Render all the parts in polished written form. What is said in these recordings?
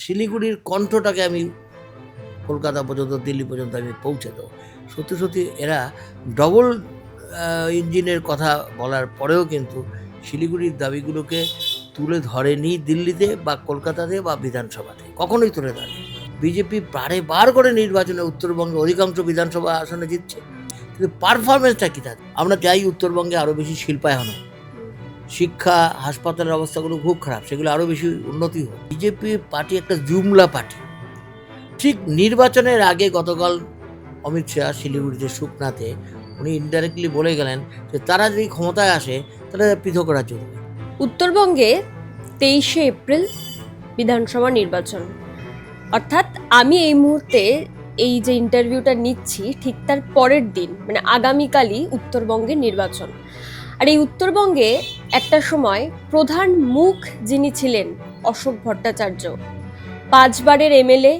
শিলিগুড়ির কণ্ঠটাকে আমি কলকাতা পর্যন্ত, দিল্লি পর্যন্ত আমি পৌঁছে দেবো। সত্যি সত্যি এরা ডবল ইঞ্জিনের কথা বলার পরেও কিন্তু শিলিগুড়ির দাবিগুলোকে তুলে ধরেনি দিল্লিতে বা কলকাতাতে বা বিধানসভাতে, কখনোই তুলে ধরেনি। বিজেপি বার করে নির্বাচনে উত্তরবঙ্গে অধিকাংশ বিধানসভা আসনে জিতছে, কিন্তু পারফরমেন্সটা কী থাকে? আমরা চাই উত্তরবঙ্গে আরও বেশি শিল্পায়ন হোক, শিক্ষা, হাসপাতালের অবস্থাগুলো খুব খারাপ, সেগুলো আরও বেশি উন্নতি হোক। বিজেপি পার্টি একটা জুমলা পার্টি। ঠিক নির্বাচনের আগে গতকাল অমিত শাহ শিলিগুড়িতে সুকনাতে উনি ইনডাইরেক্টলি বলে গেলেন যে তারা যদি ক্ষমতায় আসে তাহলে পৃথক রাজ্য দেবে। উত্তরবঙ্গে 23শে এপ্রিল বিধানসভা নির্বাচন, অর্থাৎ আমি এই মুহূর্তে এই যে ইন্টারভিউটা নিচ্ছি ঠিক তার পরের দিন মানে আগামীকালই উত্তরবঙ্গে নির্বাচন। আর এই উত্তরবঙ্গে একটা সময় প্রধান মুখ যিনি ছিলেন অশোক ভট্টাচার্য, 5বারের এমএলএ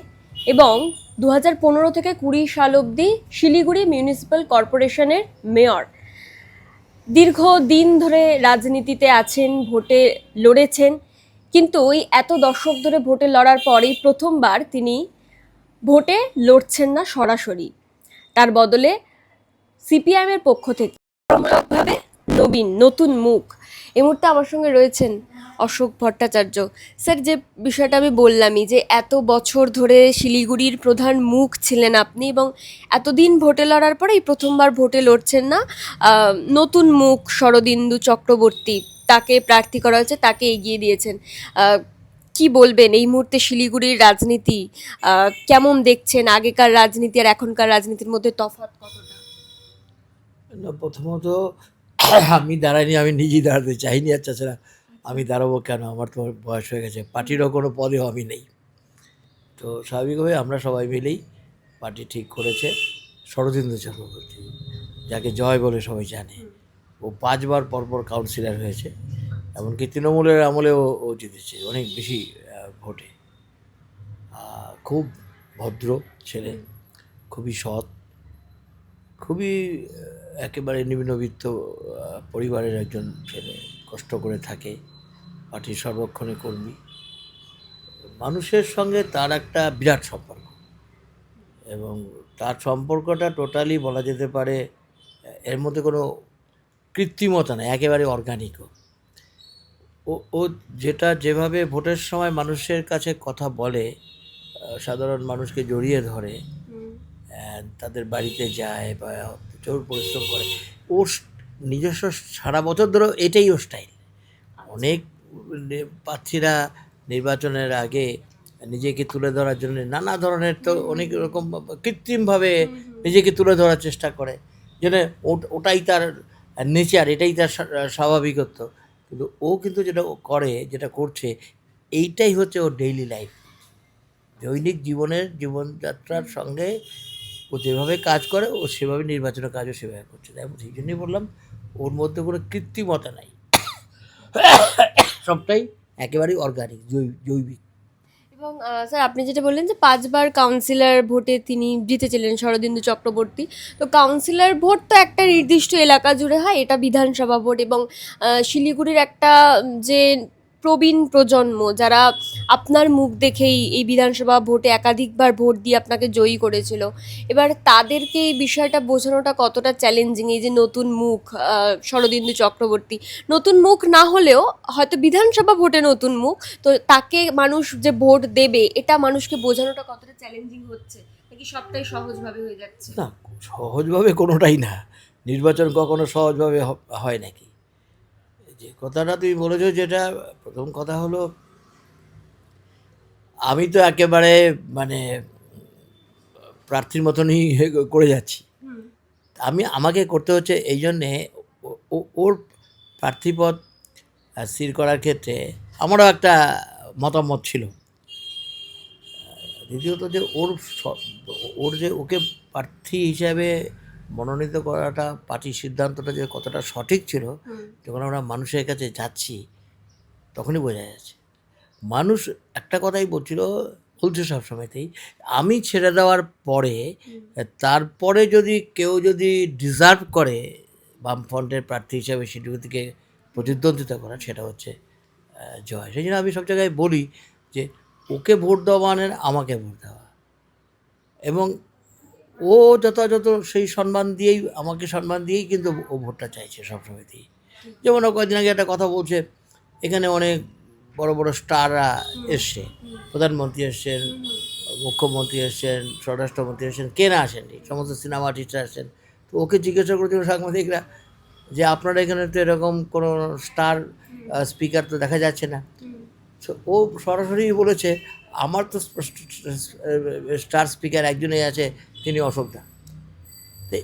এবং 2015 থেকে 20 সাল অবধি শিলিগুড়ি মিউনিসিপ্যাল কর্পোরেশনের মেয়র, দীর্ঘদিন ধরে রাজনীতিতে আছেন, ভোটে লড়েছেন, কিন্তু ওই এত দশক ধরে ভোটে লড়ার পরেই প্রথমবার তিনি ভোটে লড়ছেন না সরাসরি, তার বদলে সিপিআইএমের পক্ষ থেকে ভাবে নতুন মুখ। এই মুহূর্তে আমার সঙ্গে রয়েছেন অশোক ভট্টাচার্য। স্যার, যে বিষয়টা আমি বললামই যে এত বছর ধরে শিলিগুড়ির প্রধান মুখ ছিলেন আপনি এবং এতদিন ভোটে লড়ার পরে এই প্রথমবার ভোটে লড়ছেন না, নতুন মুখ শরদিন্দু চক্রবর্তী, তাকে প্রার্থী করা হয়েছে, তাকে এগিয়ে দিয়েছেন। কি বলবেন এই মুহূর্তে শিলিগুড়ির রাজনীতি কেমন দেখছেন? আগেকার রাজনীতি আর এখনকার রাজনীতির মধ্যে তফাৎ কতটা? না, প্রথমত আমি দাঁড়াইনি, আমি নিজেই দাঁড়াতে চাইনি। আর তাছাড়া আমি দাঁড়াবো কেন? আমার তো বয়স হয়ে গেছে, পার্টিরও কোনো পদেও আমি নেই। তো স্বাভাবিকভাবে আমরা সবাই মিলেই পার্টি ঠিক করেছে শরদিন্দু চক্রবর্তী, যাকে জয় বলে সবাই জানে। ও 5বার পরপর কাউন্সিলর হয়েছে, এমনকি তৃণমূলের আমলেও ও জিতেছে অনেক বেশি ভোটে। খুব ভদ্র ছেলে, খুবই সৎ, খুবই একেবারে নিম্নবিত্ত পরিবারের একজন ছেলে, কষ্ট করে থাকে, পার্টির সর্বক্ষণে কর্মী। মানুষের সঙ্গে তার একটা বিরাট সম্পর্ক, এবং তার সম্পর্কটা টোটালি বলা যেতে পারে এর মধ্যে কোনো কৃত্রিমতা নেই, একেবারে অর্গানিকও। ও যেটা যেভাবে ভোটের সময় মানুষের কাছে কথা বলে, সাধারণ মানুষকে জড়িয়ে ধরে, তাদের বাড়িতে যায় বা প্রচুর পরিশ্রম করে, ওর নিজস্ব সারা বছর ধরে এটাই ওর স্টাইল। অনেক প্রার্থীরা নির্বাচনের আগে নিজেকে তুলে ধরার জন্য নানা ধরনের তো অনেক রকম কৃত্রিমভাবে নিজেকে তুলে ধরার চেষ্টা করে, যেন ওটাই তার নেচার, এটাই তার স্বাভাবিকত্ব। কিন্তু ও কিন্তু যেটা করে, যেটা করছে, এইটাই হচ্ছে ওর ডেইলি লাইফ, দৈনিক জীবনযাত্রার সঙ্গে ও যেভাবে কাজ করে ও সেভাবে নির্বাচনের কাজও সেভাবে করছে। তাই সেই জন্যই বললাম ওর মধ্যে কোনো কৃত্রিমতা নাই, সবটাই একেবারেই অর্গানিক, জৈবিক। এবং স্যার, আপনি যেটা বললেন যে 5বার কাউন্সিলর ভোটে তিনি জিতেছিলেন শরদিন্দু চক্রবর্তী, তো কাউন্সিলর ভোট তো একটা নির্দিষ্ট এলাকা জুড়ে হয়, এটা বিধানসভা ভোট। এবং শিলিগুড়ির একটা যে প্রবীণ প্রজন্ম, যারা আপনার মুখ দেখেই এই বিধানসভা ভোটে একাধিকবার ভোট দিয়ে আপনাকে জয়ী করেছিল, এবার তাদেরকে এই বিষয়টা বোঝানোটা কতটা চ্যালেঞ্জিং? এই যে নতুন মুখ শরদিন্দু চক্রবর্তী, নতুন মুখ না হলেও হয়তো বিধানসভা ভোটে নতুন মুখ, তো তাকে মানুষ যে ভোট দেবে এটা মানুষকে বোঝানোটা কতটা চ্যালেঞ্জিং হচ্ছে, নাকি সবটাই সহজভাবে হয়ে যাচ্ছে? না, সহজভাবে কোনোটাই না। নির্বাচন কখনো সহজভাবে হয় নাকি? যে কথাটা তুমি বলেছো, যেটা প্রথম কথা হলো, আমি তো একেবারে মানে প্রার্থীর মতনই করে যাচ্ছি। আমাকে করতে হচ্ছে এই জন্যে ওর প্রার্থীপদ স্থির করার ক্ষেত্রে আমারও একটা মতামত ছিল। দ্বিতীয়ত যে ওর যে ওকে প্রার্থী হিসাবে মনোনীত করাটা, পার্টির সিদ্ধান্তটা যে কতটা সঠিক ছিল, যখন আমরা মানুষের কাছে যাচ্ছি তখনই বোঝা যাচ্ছে। মানুষ একটা কথাই বলছে সবসময়তেই, আমি ছেড়ে দেওয়ার পরে তারপরে যদি কেউ ডিজার্ভ করে বামফ্রন্টের প্রার্থী হিসাবে শিলিগুড়ি থেকে প্রতিদ্বন্দ্বিতা করা, সেটা হচ্ছে জয়। সেই জন্য আমি সব জায়গায় বলি যে ওকে ভোট দেওয়া মানে আমাকে ভোট দেওয়া, এবং ও যথাযথ সেই সম্মান দিয়েই, আমাকে সম্মান দিয়েই কিন্তু ও ভোটটা চাইছে সবসময়তেই। যেমন ও কয়েকদিন আগে একটা কথা বলছে, এখানে অনেক বড় বড় স্টাররা এসছে, প্রধানমন্ত্রী এসছেন, মুখ্যমন্ত্রী এসছেন, স্বরাষ্ট্রমন্ত্রী এসছেন, কে না আসেননি, সমস্ত সিনেমা আর্টিস্টরা আসছেন। তো ওকে জিজ্ঞাসা করেছিল সাংবাদিকরা যে আপনারা এখানে তো এরকম কোনো স্টার স্পিকার তো দেখা যাচ্ছে না। তো ও সরাসরি বলেছে আমার তো স্টার স্পিকার একজনই আছে, তিনি অশোকদা। তো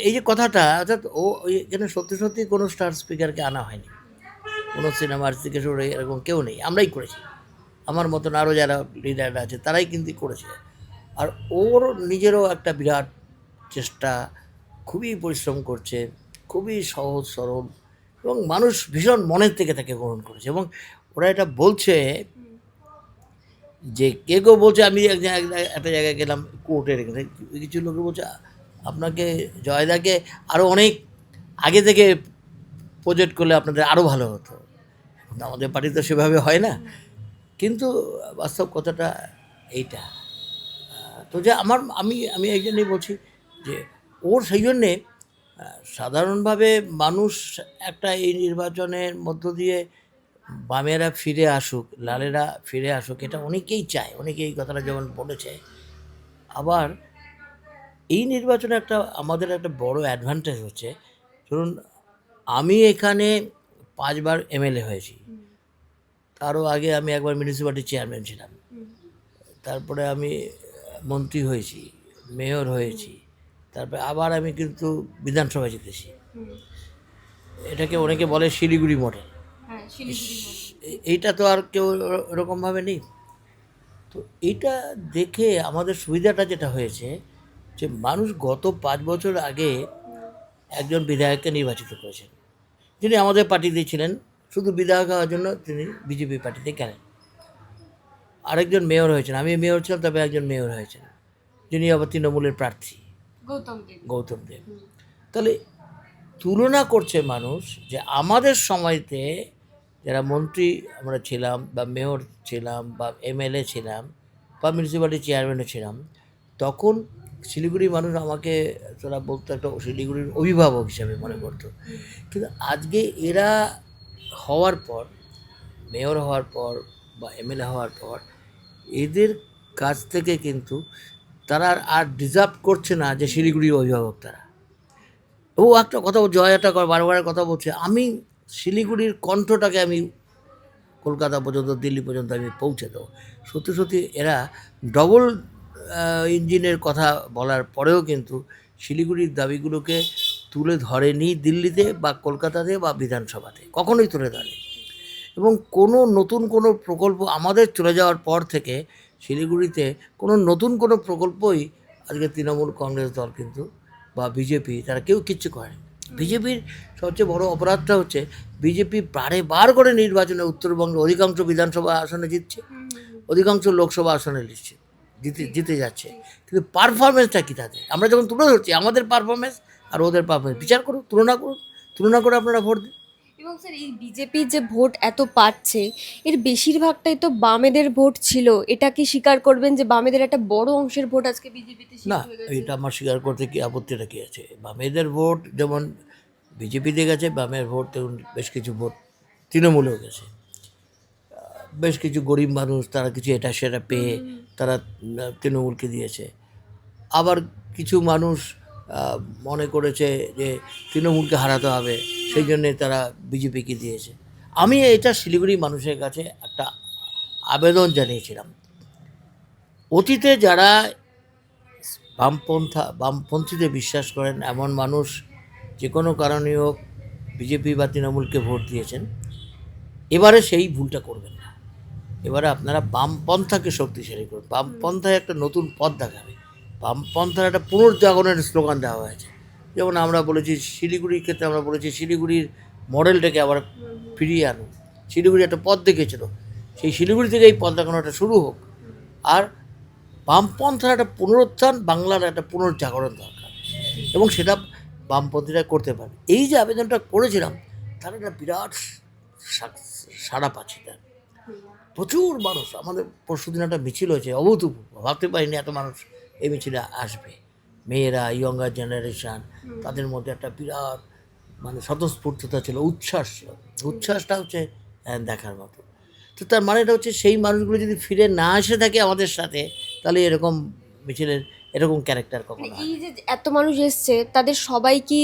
এই যে কথাটা, অর্থাৎ ও এখানে সত্যি সত্যি কোনো স্টার স্পিকারকে আনা হয়নি, কোনো সিনেমার থেকে শুরু এরকম কেউ নেই, আমরাই করেছি। আমার মতন আরও যারা লিডাররা আছে তারাই কিন্তু করেছে। আর ওর নিজেরও একটা বিরাট চেষ্টা, খুবই পরিশ্রম করছে, খুবই সহজ সরল, এবং মানুষ ভীষণ মনের থেকে তাকে গ্রহণ করেছে। এবং ওরা এটা বলছে যে কেউ বলছে, আমি একটা জায়গায় গেলাম কোর্টের এখানে, কিছু লোক বলছে আপনাকে জয়দাকে আরও অনেক আগে থেকে প্রজেক্ট করলে আপনাদের আরও ভালো হতো। আমাদের পার্টি তো সেভাবে হয় না, কিন্তু বাস্তব কথাটা এইটা। তো যে আমি এই জন্যই বলছি যে ওর সেই জন্যে সাধারণভাবে মানুষ একটা এই নির্বাচনের মধ্য দিয়ে বামেরা ফিরে আসুক, লালেরা ফিরে আসুক, এটা অনেকেই চায়, অনেকেই এই কথাটা যেমন বলেছে। আবার এই নির্বাচনে আমাদের একটা বড় অ্যাডভান্টেজ হচ্ছে, ধরুন আমি এখানে 5 বার এমএলএ হয়েছি, তারও আগে আমি একবার মিউনিসিপ্যালিটির চেয়ারম্যান ছিলাম, তারপরে আমি মন্ত্রী হয়েছি, মেয়র হয়েছি, তারপরে আবার আমি কিন্তু বিধানসভায় জিতেছি। এটাকে অনেকে বলে শিলিগুড়ি মডেল। এইটা তো আর কেউ এরকমভাবে নেই। তো এইটা দেখে আমাদের সুবিধাটা যেটা হয়েছে যে মানুষ গত 5 বছর আগে একজন বিধায়ককে নির্বাচিত করেছেন, যিনি আমাদের পার্টিতে ছিলেন, শুধু বিধায়ক হওয়ার জন্য তিনি বিজেপি পার্টিতে গেলেন। আরেকজন মেয়র হয়েছেন, আমি মেয়র ছিলাম, তবে একজন মেয়র হয়েছেন, যিনি আবার তৃণমূলের প্রার্থী, গৌতম দেব। তাহলে তুলনা করছে মানুষ যে আমাদের সময়তে যারা মন্ত্রী আমরা ছিলাম, বা মেয়র ছিলাম, বা এমএলএ ছিলাম, বা মিউনিসিপ্যালিটি চেয়ারম্যানও ছিলাম, তখন শিলিগুড়ির মানুষ আমাকে তারা বলতো একটা শিলিগুড়ির অভিভাবক হিসাবে মনে করতো। কিন্তু আজকে এরা হওয়ার পর, মেয়র হওয়ার পর বা এমএলএ হওয়ার পর, এদের কাছ থেকে কিন্তু তারা আর ডিজার্ভ করছে না যে শিলিগুড়ির অভিভাবক তারা। ও একটা কথা, জয় একটা বারবার কথা বলছে, আমি শিলিগুড়ির কণ্ঠটাকে আমি কলকাতা পর্যন্ত, দিল্লি পর্যন্ত আমি পৌঁছে দেবো। সত্যি সত্যি এরা ডবল ইঞ্জিনের কথা বলার পরেও কিন্তু শিলিগুড়ির দাবিগুলোকে তুলে ধরেনি দিল্লিতে বা কলকাতাতে বা বিধানসভাতে, কখনোই তুলে ধরেনি। এবং কোনো নতুন কোনো প্রকল্প আমাদের চলে যাওয়ার পর থেকে শিলিগুড়িতে কোনো নতুন কোনো প্রকল্পই আজকে তৃণমূল কংগ্রেস দল কিন্তু বা বিজেপি তারা কেউ কিচ্ছু করেনি। বিজেপির সবচেয়ে বড় অপরাধটা হচ্ছে বিজেপি বার করে নির্বাচনে উত্তরবঙ্গের অধিকাংশ বিধানসভা আসনে জিতছে, অধিকাংশ লোকসভা আসনে জিতে যাচ্ছে, কিন্তু পারফরমেন্সটা কী তাদের? আমরা যখন তুলে ধরছি আমাদের পারফরমেন্স আর ওদের পারফরমেন্স, বিচার করুন, তুলনা করে আপনারা ভোট দিন। এবং স্যার এই বিজেপির যে ভোট এত পাচ্ছে, এর বেশিরভাগটাই তো বামেদের ভোট ছিল। এটা কি স্বীকার করবেন যে বামেদের একটা বড় অংশের ভোট আজকে বিজেপিতে না, এটা আমার স্বীকার করতে কি আপত্তিটা কী আছে? বামেদের ভোট যেমন বিজেপিতে গেছে, বামের ভোট তেমন বেশ কিছু ভোট তৃণমূলেও গেছে। বেশ কিছু গরিব মানুষ তারা কিছু এটা সেটা পেয়ে তারা তৃণমূলকে দিয়েছে। আবার কিছু মানুষ মনে করেছে যে তৃণমূলকে হারাতে হবে, সেই জন্যে তারা বিজেপিকে দিয়েছে। আমি এটা শিলিগুড়ি মানুষের কাছে একটা আবেদন জানিয়েছিলাম, অতীতে যারা বামপন্থীতে বিশ্বাস করেন এমন মানুষ যে কোনো কারণে হোক বিজেপি বা তৃণমূলকে ভোট দিয়েছেন, এবারে সেই ভুলটা করবেন না। এবারে আপনারা বামপন্থাকে শক্তিশালী করুন, বামপন্থায় একটা নতুন পথ দেখাবে, বামপন্থার একটা পুনর্জাগরণের স্লোগান দেওয়া হয়েছে। যেমন আমরা বলেছি শিলিগুড়ির ক্ষেত্রে, আমরা বলেছি শিলিগুড়ির মডেলটাকে আবার ফিরিয়ে আনুন। শিলিগুড়ি একটা পথ দেখেছিল, সেই শিলিগুড়ি থেকে এই পথ দেখানোটা শুরু হোক। আর বামপন্থার একটা পুনরুত্থান, বাংলার একটা পুনর্জাগরণ দরকার, এবং সেটা বামপন্থীরা করতে পারে। এই যে আবেদনটা করেছিলাম তার একটা বিরাট সাড়া পাচ্ছি তার। প্রচুর মানুষ। আমাদের পরশুদিন একটা মিছিল হয়েছে, অভূতপূর্ব, ভাবতে পারিনি এত মানুষ এই মিছিলে আসবে। মেয়েরা, ইয়ঙ্গার জেনারেশান, তাদের মধ্যে একটা বিরাট মানে স্বতঃস্ফূর্ততা ছিল, উচ্ছ্বাস ছিল। উচ্ছ্বাসটা হচ্ছে দেখার মতো। তো তার মানেটা হচ্ছে সেই মানুষগুলো যদি ফিরে না এসে থাকে আমাদের সাথে, তাহলে এরকম মিছিলের এরকম ক্যারেক্টার কখনো হয় এই না। যে এত মানুষ এসছে তাদের সবাই কি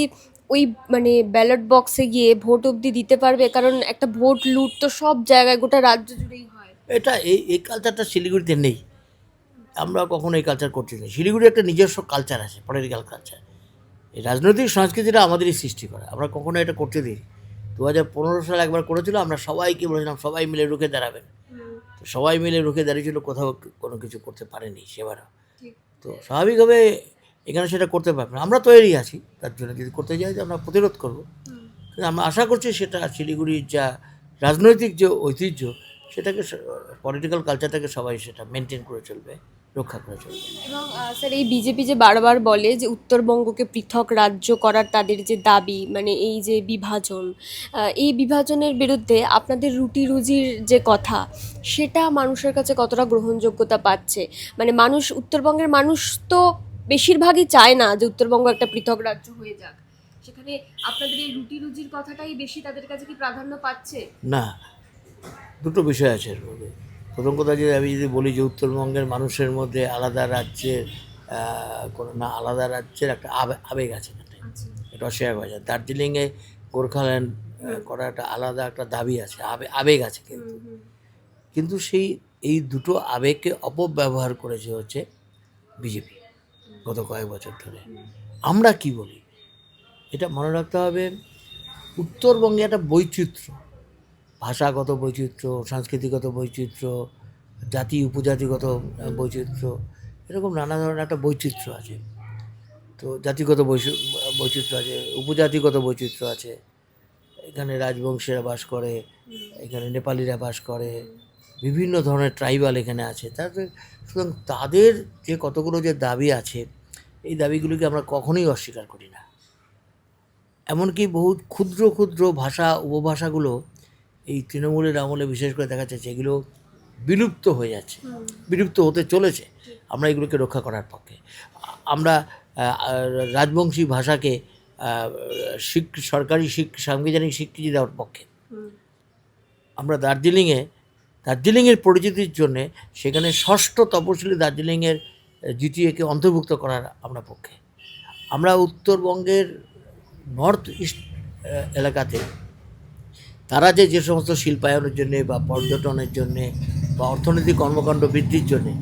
ওই মানে ব্যালট বক্সে গিয়ে ভোট অবধি দিতে পারবে? কারণ একটা ভোট লুট তো সব জায়গায় গোটা রাজ্য জুড়েই হয়। এটা এই কালচারটা শিলিগুড়িতে নেই। আমরা কখনো এই কালচার করছি না। শিলিগুড়ি একটা নিজস্ব কালচার আছে, পলিটিক্যাল কালচার। এই রাজনৈতিক সংস্কৃতিটা আমাদেরই সৃষ্টি করা, আমরা কখনো এটা করতে দিই। 2015 সালে একবার করেছিল, আমরা সবাইকে বলেছিলাম সবাই মিলে রুখে দাঁড়াবেন। তো সবাই মিলে রুখে দাঁড়িয়েছিল, কোথাও কোনো কিছু করতে পারেনি সেবারও। তো স্বাভাবিকভাবে এখানে সেটা করতে পারবে না। আমরা তৈরি আছি তার জন্য, যদি করতে যাই যে আমরা প্রতিরোধ করবো। কিন্তু আমরা আশা করছি সেটা শিলিগুড়ির যা রাজনৈতিক যে ঐতিহ্য, সেটাকে পলিটিক্যাল কালচারটাকে সবাই সেটা মেনটেন করে চলবে, রক্ষা করে চলবে। এবং স্যার এই বিজেপি যে বারবার বলে যে উত্তরবঙ্গকে পৃথক রাজ্য করার তাদের যে দাবি, মানে এই যে বিভাজন, এই বিভাজনের বিরুদ্ধে আপনাদের রুটি রুজির যে কথা, সেটা মানুষের কাছে কতটা গ্রহণযোগ্যতা পাচ্ছে? মানে মানুষ, উত্তরবঙ্গের মানুষ তো বেশিরভাগই চায় না যে উত্তরবঙ্গ একটা পৃথক রাজ্য হয়ে যাক। সেখানে আপনাদের এই রুটি রুজির কথাটাই বেশি তাদের কাছে কি প্রাধান্য পাচ্ছে? না, দুটো বিষয় আছে এর মধ্যে। প্রথম কথা, যে আমি যদি বলি যে উত্তরবঙ্গের মানুষের মধ্যে আলাদা রাজ্যের কোনো না, আলাদা রাজ্যের একটা আবেগ আছে, এটা অস্বীকার করা যায়। দার্জিলিংয়ে গোর্খাল্যান্ড করা একটা আলাদা একটা দাবি আছে, আবেগ আছে। কিন্তু এই দুটো আবেগকে অপব্যবহার করেছে হচ্ছে বিজেপি গত কয়েক বছর ধরে। আমরা কি বলি, এটা মনে রাখতে হবে, উত্তরবঙ্গে একটা বৈচিত্র্য, ভাষাগত বৈচিত্র্য, সাংস্কৃতিকগত বৈচিত্র্য, জাতি উপজাতিগত বৈচিত্র্য, এরকম নানা ধরনের একটা বৈচিত্র্য আছে। তো জাতিগত বৈচিত্র্য আছে, উপজাতিগত বৈচিত্র্য আছে। এখানে রাজবংশীরা বাস করে, এখানে নেপালিরা বাস করে, বিভিন্ন ধরনের ট্রাইবাল এখানে আছে। তাদের সুতরাং তাদের যে কতগুলো যে দাবি আছে, এই দাবিগুলিকে আমরা কখনোই অস্বীকার করি না। এমনকি বহু ক্ষুদ্র ক্ষুদ্র ভাষা, উপভাষাগুলো এই তৃণমূলের আমলে বিশেষ করে দেখা যাচ্ছে এগুলো বিলুপ্ত হয়ে যাচ্ছে, বিলুপ্ত হতে চলেছে। আমরা এগুলোকে রক্ষা করার পক্ষে। আমরা রাজবংশী ভাষাকে সরকারি সাংবিধানিক স্বীকৃতি দেওয়ার পক্ষে। আমরা দার্জিলিংয়ের পরিচিতির জন্যে সেখানে ষষ্ঠ তপশিলি দার্জিলিংয়ের জিটিএকে অন্তর্ভুক্ত করার আমরা পক্ষে। আমরা উত্তরবঙ্গের নর্থ ইস্ট এলাকাতে তারা যে সমস্ত শিল্পায়নের জন্যে বা পর্যটনের জন্যে বা অর্থনৈতিক কর্মকাণ্ড বৃদ্ধির জন্যে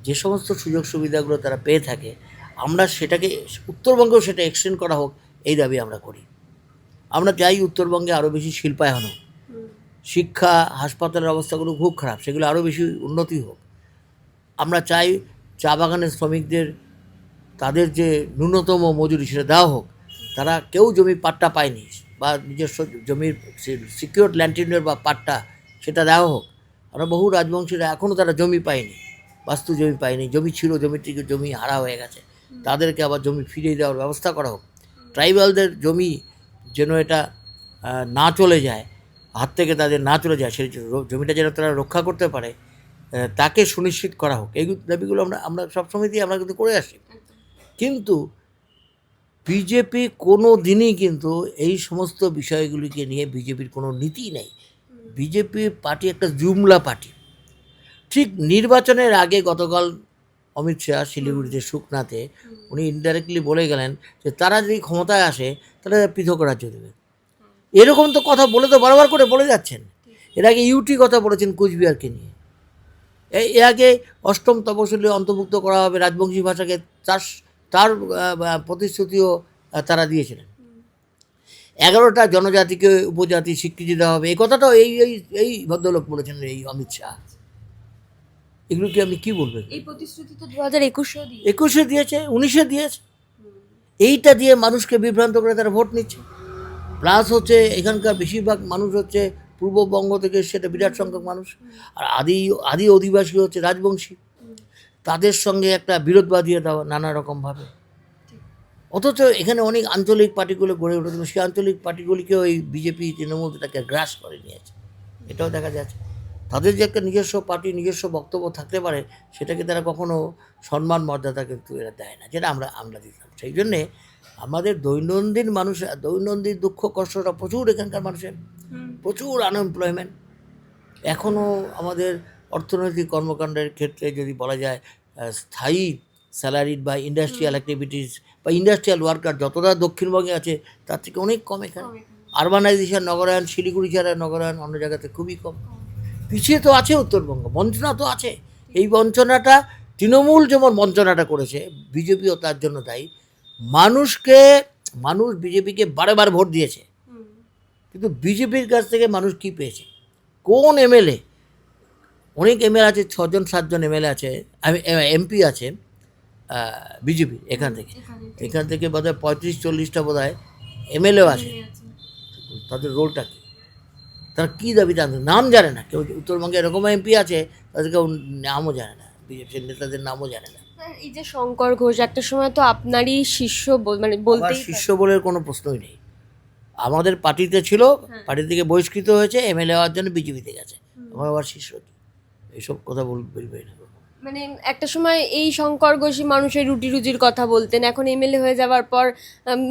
যে সমস্ত সুযোগ সুবিধাগুলো তারা পেয়ে থাকে, আমরা সেটাকে উত্তরবঙ্গেও সেটা এক্সটেন্ড করা হোক, এই দাবি আমরা করি। আমরা চাই উত্তরবঙ্গে আরও বেশি শিল্পায়ন হোক, শিক্ষা, হাসপাতালের অবস্থাগুলো খুব খারাপ, সেগুলো আরও বেশি উন্নতি হোক। আমরা চাই চা বাগানের শ্রমিকদের তাদের যে ন্যূনতম মজুরি সেটা দেওয়া হোক। তারা কেউ জমি পাট্টা পায়নি, বা নিজস্ব জমির সিকিউর ল্যান্ড টেন্ডার বা পাট্টা সেটা দেওয়া হোক। আমরা বহু রাজবংশীরা এখনও তারা জমি পায়নি, বাস্তু জমি পায়নি, জমি ছিল, জমির থেকে জমি হারা হয়ে গেছে, তাদেরকে আবার জমি ফিরিয়ে দেওয়ার ব্যবস্থা করা হোক। ট্রাইবালদের জমি যেন এটা না চলে যায়, হাত থেকে তাদের না চলে যায়, সেই জমিটা যেন তারা রক্ষা করতে পারে, তাকে সুনিশ্চিত করা হোক। এই দাবিগুলো আমরা সবসময় দিয়ে আমরা কিন্তু করে আসি। কিন্তু বিজেপি কোনো দিনই কিন্তু এই সমস্ত বিষয়গুলিকে নিয়ে বিজেপির কোনো নীতি নেই। বিজেপি পার্টি একটা জুমলা পার্টি। ঠিক নির্বাচনের আগে গতকাল অমিত শাহ শিলিগুড়িতে সুকনাতে উনি ইনডাইরেক্টলি বলে গেলেন যে তারা যদি ক্ষমতায় আসে তাহলে পৃথক রাজ্য দেবে। এরকম তো কথা তো বারবার করে বলে যাচ্ছেন। এর আগে ইউটি কথা বলেছেন কুচবিহারকে নিয়ে। এর আগে অষ্টম তপশিলি অন্তর্ভুক্ত করা হবে রাজবংশী ভাষাকে, তার প্রতিশ্রুতিও তারা দিয়েছিলেন। 11টা জনজাতিকে উপজাতি স্বীকৃতি দেওয়া হবে, এই কথাটাও এই ভদ্রলোক বলেছেন, এই অমিত শাহ। এগুলোকে আপনি কী বলবেন? এই প্রতিশ্রুতি তো 2021 দিয়েছে, 19 দিয়েছে। এইটা দিয়ে মানুষকে বিভ্রান্ত করে তারা ভোট নিচ্ছে। প্লাস হচ্ছে এখানকার বেশিরভাগ মানুষ হচ্ছে পূর্ববঙ্গ থেকে, সেটা বিরাট সংখ্যক মানুষ। আর আদি অধিবাসী হচ্ছে রাজবংশী। তাদের সঙ্গে একটা বিরোধ বাঁধিয়ে দেওয়া নানা রকমভাবে। অথচ এখানে অনেক আঞ্চলিক পার্টিগুলো গড়ে উঠেছিল, সেই আঞ্চলিক পার্টিগুলিকেও এই বিজেপি তৃণমূল তাকে গ্রাস করে নিয়েছে, এটাও দেখা যাচ্ছে। তাদের যে একটা নিজস্ব পার্টি, নিজস্ব বক্তব্য থাকতে পারে, সেটাকে তারা কখনো সম্মান মর্যাদা কিন্তু এরা দেয় না, যেটা আমরা দিতাম। সেই জন্যে আমাদের দৈনন্দিন দুঃখ কষ্টটা প্রচুর এখানকার মানুষের, প্রচুর আনএমপ্লয়মেন্ট। এখনও আমাদের অর্থনৈতিক কর্মকাণ্ডের ক্ষেত্রে যদি বলা যায়, স্থায়ী স্যালারিড বা ইন্ডাস্ট্রিয়াল অ্যাক্টিভিটিস বা ইন্ডাস্ট্রিয়াল ওয়ার্কার যতটা দক্ষিণবঙ্গে আছে তার থেকে অনেক কম এখানে। আরবানাইজেশন, নগরায়ণ, শিলিগুড়ি ছাড়া নগরায়ণ অন্য জায়গাতে খুবই কম। পিছিয়ে তো আছে উত্তরবঙ্গ, বঞ্চনা তো আছে। এই বঞ্চনাটা তৃণমূল যেমন বঞ্চনাটা করেছে, বিজেপিও তার জন্য দায়ী। মানুষ বিজেপিকে বারে ভোট দিয়েছে, কিন্তু বিজেপির কাছ থেকে মানুষ কি পেয়েছে? কোন এমএলএ? অনেক এমএলএ আছে, 6-7জন এমএলএ আছে, এমপি আছে বিজেপি এখান থেকে বোধহয় 35-40টা বোধহয় এমএলএও আছে। তাদের রোলটা কি? তারা কী দাবি জানতে নাম জানে না কেউ। উত্তরবঙ্গে এরকম এমপি আছে, তাদের কেউ নামও জানে না, বিজেপি নেতাদের নামও জানে না। এই যে শঙ্কর ঘোষ একটা সময় তো আপনারই শিষ্য, মানে বলতে শিষ্য বলে কোনো প্রশ্নই নেই। আমাদের পার্টিতে ছিল, পার্টি থেকে বহিষ্কৃত হয়েছে, এমএলএ হওয়ার জন্য বিজেপিতে গেছে। আমার আবার শিষ্য, এইসব কথা বলবে না। মানে একটা সময় এই শঙ্কর ঘোষী মানুষের রুটি রুজির কথা বলতেন, এখন এমএলএ হয়ে যাওয়ার পর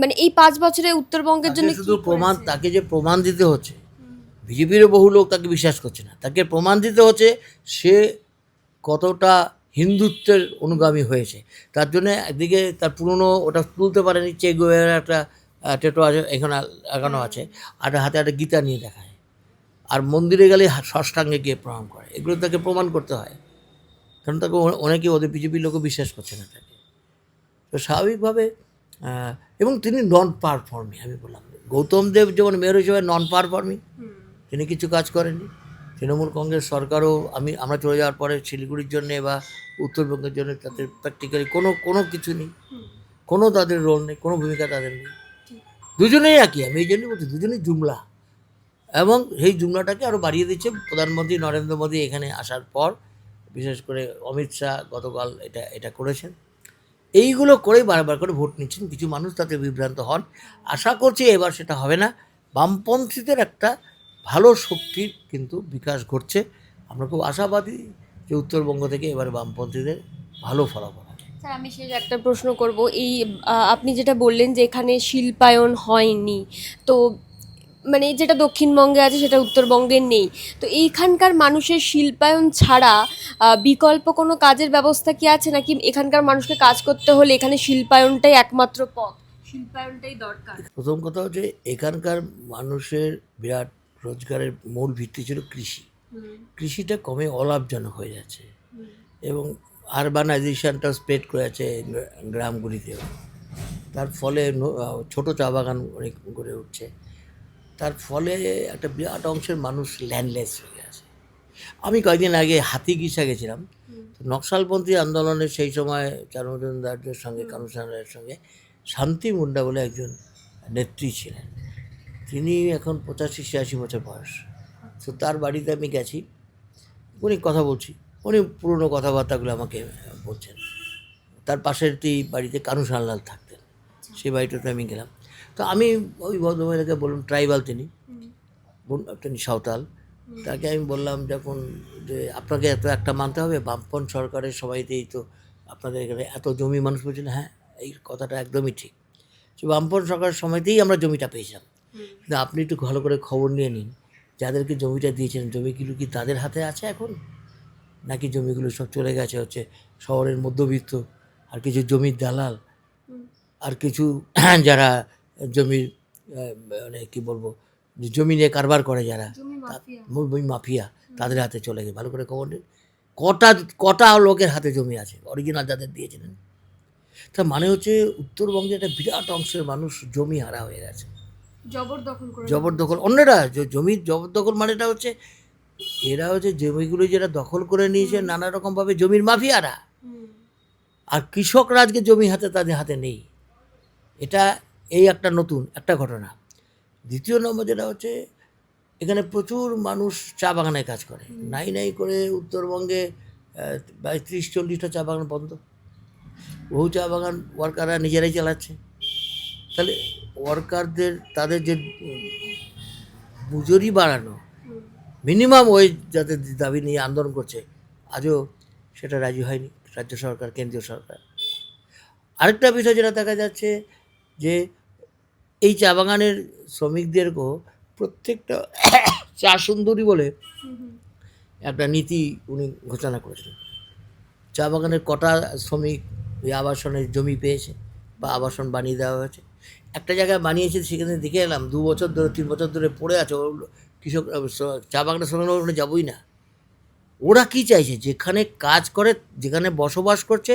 মানে এই 5 বছরে উত্তরবঙ্গের জন্য শুধু প্রমাণ, তাকে যে প্রমাণ দিতে হচ্ছে, বিজেপিরও বহু লোক তাকে বিশ্বাস করছে না, তাকে প্রমাণ দিতে হচ্ছে সে কতটা হিন্দুত্বের অনুগামী হয়েছে। তার জন্য একদিকে তার পুরনো ওটা তুলতে পারেনি, চে গুয়েভারার একটা টেটো আছে এখানে লাগানো আছে, আর হাতে একটা গীতা নিয়ে দেখায়, আর মন্দিরে গেলে ষষ্ঠাঙ্গে গিয়ে প্রণাম করে। এগুলো তাকে প্রমাণ করতে হয়, কারণ তাকে অনেকে ওদের বিজেপির লোকও বিশ্বাস করছে না তাকে। তো স্বাভাবিকভাবে এবং তিনি নন পারফর্মিং। আমি বললাম গৌতম দেব যেমন মেয়র হিসেবে নন পারফর্মিং, তিনি কিছু কাজ করেননি। তৃণমূল কংগ্রেস সরকারও আমরা চলে যাওয়ার পরে শিলিগুড়ির জন্যে বা উত্তরবঙ্গের জন্য তাদের প্র্যাকটিক্যালি কোনো কিছু নেই, কোনো তাদের রোল নেই, কোনো ভূমিকা তাদের নেই। দুজনেই একই, আমি এই জন্যই বলছি দুজনেই জুমলা, এবং সেই জুমলাটাকে আরও বাড়িয়ে দিচ্ছে প্রধানমন্ত্রী নরেন্দ্র মোদী এখানে আসার পর। বিশেষ করে অমিত শাহ গতকাল এটা করেছেন। এইগুলো করেই বারবার করে ভোট নিচ্ছেন, কিছু মানুষ তাতে বিভ্রান্ত হন। আশা করছি এবার সেটা হবে না। বামপন্থীদের একটা ভালো শক্তির কিন্তু বিকাশ ঘটছে। আমরা খুব আশাবাদী যে উত্তরবঙ্গ থেকে এবার বামপন্থীদের ভালো ফলাফল হবে। স্যার আমি শেষ একটা প্রশ্ন করব, এই আপনি যেটা বললেন যে এখানে শিল্পায়ন হয়নি, তো মানে যেটা দক্ষিণবঙ্গে আছে সেটা উত্তরবঙ্গে নেই, তো এইখানকার মানুষের শিল্পায়ন ছাড়া বিকল্প কোনো কাজের ব্যবস্থা কি আছে, নাকি এখানকার মানুষকে কাজ করতে হলে এখানে শিল্পায়নটাই একমাত্র পথ, শিল্পায়নটাই দরকার? প্রথম কথা হচ্ছে এখানকার মানুষের বিরাট রোজগারের মূল ভিত্তি ছিল কৃষি। কৃষিটা কমে অলাভজনক হয়ে যাচ্ছে, এবং আরবানাইজেশনটা স্প্রেড করে আছে গ্রামগুলিতেও। তার ফলে ছোট চা বাগান অনেক গড়ে উঠছে, তার ফলে একটা বিরাট অংশের মানুষ ল্যান্ডলেস হয়ে গেছে। আমি কয়েকদিন আগে হাতিগিসা গেছিলাম, নকশালপন্থী আন্দোলনের সেই সময় চারুমজুমদারদের সঙ্গে, কানুসারের সঙ্গে শান্তি মুন্ডা বলে একজন নেত্রী ছিলেন, তিনি এখন 85-86 বছর বয়স। তো তার বাড়িতে আমি গেছি, উনি কথা বলছি, উনি পুরনো কথাবার্তাগুলো আমাকে বলছেন। তার পাশের বাড়িতে কানুসারলাল থাকতেন, সেই বাড়িটাতে আমি গেলাম। তো আমি ওই ভদ্রমহিলাকে বললাম, ট্রাইবাল তিনি সাঁওতাল, তাকে আমি বললাম দেখুন যে আপনাকে একটা মানতে হবে, বামপন্থ সরকারের সবাইতেই তো আপনাদের এখানে এত জমি মানুষ বলছেন। হ্যাঁ, এই কথাটা একদমই ঠিক, যে বামপন্থ সরকারের সময়তেই আমরা জমিটা পেয়েছিলাম। কিন্তু আপনি একটু ভালো করে খবর নিয়ে নিন, যাদেরকে জমিটা দিয়েছেন জমিগুলো কি তাদের হাতে আছে এখন, নাকি জমিগুলো সব চলে গেছে হচ্ছে শহরের মধ্যবিত্ত আর কিছু জমির দালাল, আর কিছু যারা জমির মানে কী বলবো, জমি নিয়ে কারবার করে যারা জমি মাফিয়া, তাদের হাতে চলে গেছে। ভালো করে খবর নিন, কটা লোকের হাতে জমি আছে অরিজিনাল যাদের দিয়েছিলেন। তার মানে হচ্ছে উত্তরবঙ্গে একটা বিরাট অংশের মানুষ জমি হারা হয়ে গেছে, জবরদখল। অন্যরা জমির জবরদখল মানেটা হচ্ছে এরা হচ্ছে জমিগুলো যেটা দখল করে নিয়েছে নানা রকমভাবে জমির মাফিয়ারা, আর কৃষকরা আজকে জমি তাদের হাতে নেই। এটা একটা নতুন একটা ঘটনা। দ্বিতীয় নম্বর যেটা হচ্ছে এখানে প্রচুর মানুষ চা বাগানে কাজ করে, নাই করে উত্তরবঙ্গে 30-40টা চা বাগান বন্ধ, বহু চা বাগান ওয়ার্কাররা নিজেরাই চালাচ্ছে। তাহলে ওয়ার্কারদের তাদের যে মজুরি বাড়ানো, মিনিমাম ওয়েজ যাতে দাবি নিয়ে আন্দোলন করছে, আজও সেটা রাজি হয়নি রাজ্য সরকার, কেন্দ্রীয় সরকার। আরেকটা বিষয় যেটা দেখা যাচ্ছে যে এই চা বাগানের শ্রমিকদেরকেও প্রত্যেকটা চা সুন্দরী বলে একটা নীতি উনি ঘোষণা করেছিলেন। চা বাগানের কটা শ্রমিক ওই আবাসনের জমি পেয়েছে বা আবাসন বানিয়ে দেওয়া হয়েছে। একটা জায়গায় বানিয়েছে, সেখানে দেখে এলাম 2 বছর ধরে 3 বছর ধরে পড়ে আছে। কৃষক চা বাগানের শ্রমিক ওখানে যাবোই না। ওরা কি চাইছে, যেখানে কাজ করে, যেখানে বসবাস করছে,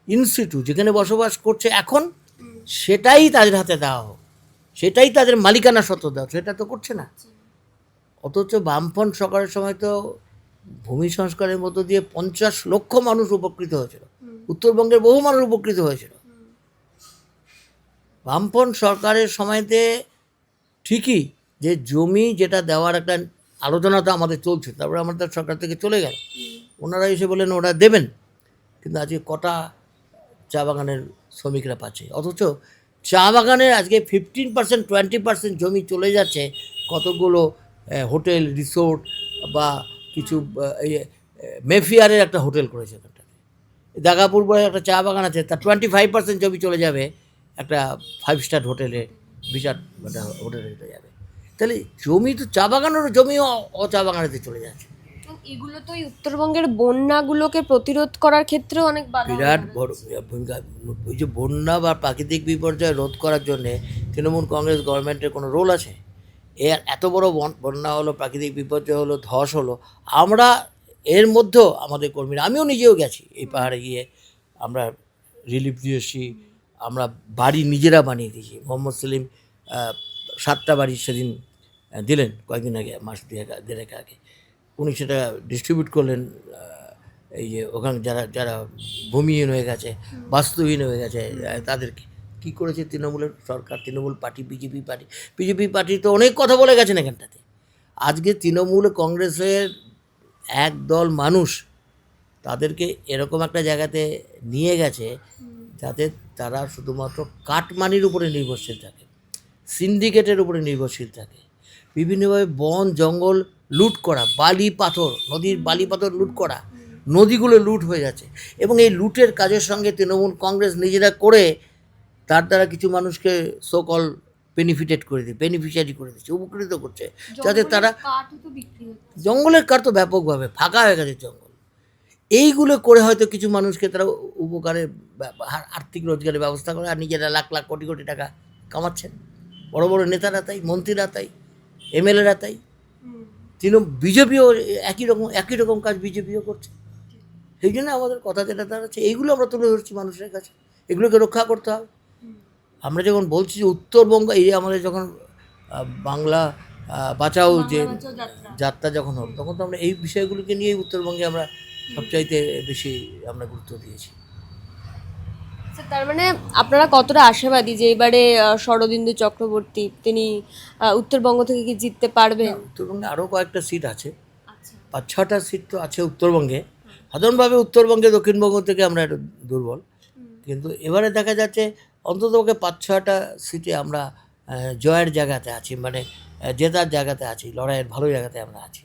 ইনস্টিটিউট যেখানে বসবাস করছে এখন, সেটাই তাদের হাতে দেওয়া হোক, সেটাই তাদের মালিকানা সত্ত্ব দেওয়া, সেটা তো করছে না। অথচ বামফ্রন্ট সরকারের সময় তো ভূমি সংস্কারের মধ্য দিয়ে 50 লক্ষ মানুষ উপকৃত হয়েছিল, উত্তরবঙ্গের বহু মানুষ উপকৃত হয়েছিল। বামফ্রন্ট সরকারের সময়তে ঠিকই যে জমি যেটা দেওয়ার একটা আলোচনা তো আমাদের চলছে, তারপরে আমাদের সরকার থেকে চলে গেল, ওনারা এসে বললেন ওরা দেবেন, কিন্তু আজকে কটা চা বাগানের শ্রমিকরা পাচ্ছে। অথচ চা বাগানের আজকে 15% 20% জমি চলে যাচ্ছে কতগুলো হোটেল, রিসোর্ট বা কিছু মেফিয়ারের একটা হোটেল করেছে এখানটাতে। দাগাপুর বলে একটা চা বাগান আছে, তার 25% জমি চলে যাবে একটা 5 স্টার হোটেলে, বিশাল একটা হোটেলে চলে যাবে। তাহলে জমি তো, চা বাগানেরও জমিও চা বাগানেতে চলে যাচ্ছে। এগুলো তো এই উত্তরবঙ্গের বন্যাগুলোকে প্রতিরোধ করার ক্ষেত্রেও অনেক বাধা বিরাট বড় ভূমিকা। ওই যে বন্যা বা প্রাকৃতিক বিপর্যয় রোধ করার জন্যে তৃণমূল কংগ্রেস গভর্নমেন্টের কোনো রোল আছে? এত বড় বন্যা হলো, প্রাকৃতিক বিপর্যয় হলো, ধস হলো, আমরা এর মধ্যেও আমাদের কর্মীরা, আমিও নিজেও গেছি এই পাহাড়ে গিয়ে, আমরা রিলিফ দিয়ে এসেছি, আমরা বাড়ি নিজেরা বানিয়ে দিয়েছি। মোহাম্মদ সেলিম 7টা বাড়ি সেদিন দিলেন কয়েকদিন আগে, মাস 2-1.5 আগে। উনি সেটা ডিস্ট্রিবিউট করলেন এই যে ওখানে যারা যারা ভূমিহীন হয়ে গেছে, বাস্তুহীন হয়ে গেছে, তাদেরকে। কী করেছে তৃণমূলের সরকার, তৃণমূল পার্টি, বিজেপি পার্টি তো অনেক কথা বলে গেছেন এখানটাতে। আজকে তৃণমূল কংগ্রেসের একদল মানুষ তাদেরকে এরকম একটা জায়গাতে নিয়ে গেছে যাতে তারা শুধুমাত্র কাটমানির উপরে নির্ভরশীল থাকে, সিন্ডিকেটের উপরে নির্ভরশীল থাকে, বিভিন্নভাবে বন জঙ্গল লুট করা, বালি পাথর, নদীর বালি পাথর লুট করা, নদীগুলো লুট হয়ে যাচ্ছে। এবং এই লুটের কাজের সঙ্গে তৃণমূল কংগ্রেস নিজেরা করে তার দ্বারা কিছু মানুষকে সোকল বেনিফিশিয়ারি করে দিচ্ছে, উপকৃত করছে, যাতে তারা, জঙ্গলের কাঠ তো ব্যাপকভাবে ফাঁকা হয়ে গেছে জঙ্গল। এইগুলো করে হয়তো কিছু মানুষকে তারা উপকারের আর্থিক রোজগারের ব্যবস্থা করে, আর নিজেরা লাখ লাখ কোটি কোটি টাকা কামাচ্ছেন। বড় বড় নেতারা তাই, মন্ত্রীরা তাই, এমএলএরা তাই, বিজেপিও একই রকম কাজ বিজেপিও করছে। সেই জন্য আমাদের কথা যেটা দাঁড়াচ্ছে, এইগুলো আমরা তুলে ধরছি মানুষের কাছে, এগুলোকে রক্ষা করতে হবে। আমরা যখন বলছি যে উত্তরবঙ্গ, এই আমাদের যখন বাংলা বাঁচাও যে যাত্রা যখন হোক, তখন তো আমরা এই বিষয়গুলোকে নিয়েই উত্তরবঙ্গে আমরা সবচাইতে বেশি আমরা গুরুত্ব দিয়েছি। তার মানে আপনারা কতটা আশাবাদী যে এবারে শরদিন্দু চক্রবর্তী তিনি উত্তরবঙ্গ থেকে কি জিততে পারবেন? উত্তরবঙ্গে আরও কয়েকটা সিট আছে, 5-6টা সিট তো আছে উত্তরবঙ্গে। সাধারণভাবে উত্তরবঙ্গে দক্ষিণবঙ্গ থেকে আমরা একটু দুর্বল, কিন্তু এবারে দেখা যাচ্ছে অন্ততপক্ষে 5-6টা সিটে আমরা জয়ের জায়গাতে আছি, মানে জেতার জায়গাতে আছি, লড়াইয়ের ভালো জায়গাতে আমরা আছি।